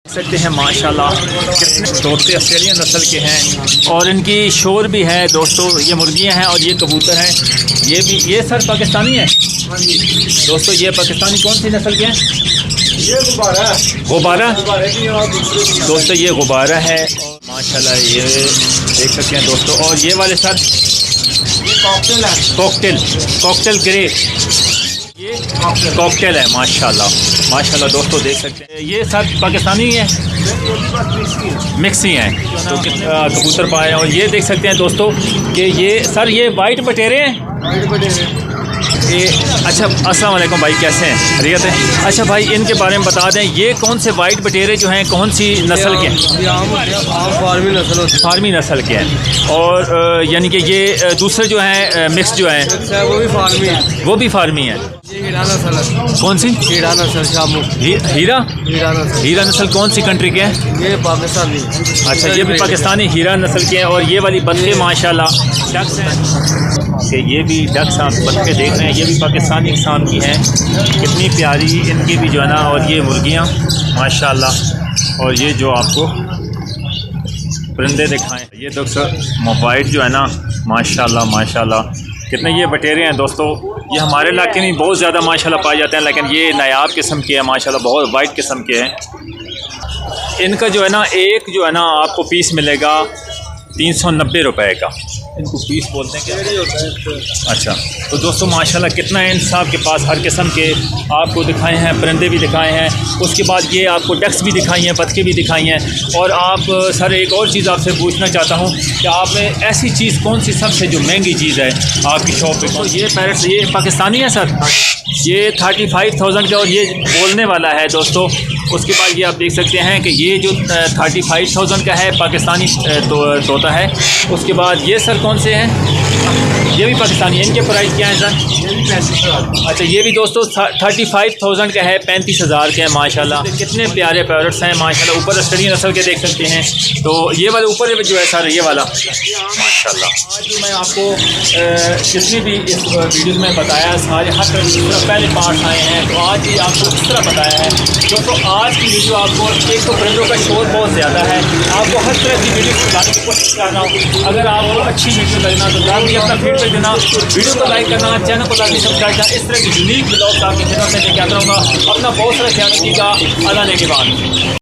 सकते हैं माशाल्लाह कितने तोते ऑस्ट्रेलियन नस्ल के हैं और इनकी शोर भी है दोस्तों। ये मुर्गियां हैं और ये कबूतर हैं। ये सर पाकिस्तानी है दोस्तों। ये पाकिस्तानी कौन सी नस्ल के हैं? ये गुब्बारा दोस्तों, ये गुब्बारा है माशाल्लाह। ये देख सकते हैं दोस्तों। और ये वाले सर कॉकटेल ग्रे, ये कॉकटेल है माशाल्लाह दोस्तों देख सकते हैं। ये सर पाकिस्तानी है, मिक्स ही हैं तो कबूतर पाए। और ये देख सकते हैं दोस्तों कि ये सर ये वाइट बटेरे हैं। ये अच्छा, अस्सलाम वालेकुम भाई, कैसे हैं? खैरियत है? अच्छा भाई, इनके बारे में बता दें, ये कौन से वाइट बटेरे जो हैं कौन सी नस्ल के हैं? फार्मी नस्ल के हैं। और यानी कि ये दूसरे जो हैं मिक्स जो हैं वो भी फार्मी हैं। कौन सी? हीरा नस्ल कौन सी कंट्री के हैं? ये पाकिस्तानी। अच्छा, ये भी पाकिस्तानी हीरा नस्ल के हैं। और ये वाली बत्ते माशाल्लाह डक्स हैं कि ये भी डक्स आप बत्ते देख रहे हैं, ये भी पाकिस्तानी किस्म की हैं। कितनी प्यारी इनकी भी जो है ना। और ये मुर्गियाँ माशाल्लाह। और ये जो आपको परिंदे दिखाएं, ये दोस्तों मोबाइल जो है ना माशाल्लाह कितने ये बटेरे हैं दोस्तों। ये हमारे इलाके में बहुत ज़्यादा माशाल्लाह पाए जाते हैं, लेकिन ये नायाब किस्म के हैं माशाल्लाह, बहुत वाइट किस्म के हैं। इनका जो है ना एक जो है ना आपको पीस मिलेगा 390 रुपए का। इनको पीस बोलते हैं क्या? अच्छा, तो दोस्तों माशाल्लाह कितना है इंसाफ के पास हर किस्म के आपको दिखाए हैं, परिंदे भी दिखाए हैं। उसके बाद ये आपको डक्स भी दिखाई हैं, बतखें भी दिखाई हैं। और आप सर एक और चीज़ आपसे पूछना चाहता हूँ कि आपने ऐसी चीज़ कौन सी सबसे जो महंगी चीज़ है आपकी शॉप पे? तो ये पैरट्स ये पाकिस्तानी है सर, ये 35,000 का और ये बोलने वाला है दोस्तों। उसके बाद ये आप देख सकते हैं कि ये जो 35,000 का है पाकिस्तानी तोता है। उसके बाद ये सर कौन से हैं? ये भी पाकिस्तानी है। इनके प्राइस क्या है सर? अच्छा, ये भी दोस्तों 35,000 का है, 35,000 के हैं माशाल्लाह। कितने प्यारे पैरट्स हैं माशाल्लाह। ऊपर ऑस्ट्रेलियन नस्ल के देख सकते हैं। तो ये वाले ऊपर जो है सर ये वाला माशाल्लाह। आज मैं आपको जितनी भी इस वीडियो में बताया सारे हर तरह पहले पार्ट्स आए हैं, तो आज भी आपको इस तरह बताया है दोस्तों। आज की वीडियो आपको एक तो परिंदों का शोर बहुत ज़्यादा है, आपको हर तरह की वीडियो दिखाने की कोशिश कर रहा हूँ। अगर आपको अच्छी वीडियो लगना तो जल्दी अपना फीडबैक देना, वीडियो को लाइक करना, चैनल को लाइक सब्सक्राइब करना। इस तरह की यूनिक ब्लॉग्स आपके चैनल से लेकर आता रहूँगा। अपना बहुत सारा ख्याल रखिएगा। अल्लाह ने के बाद।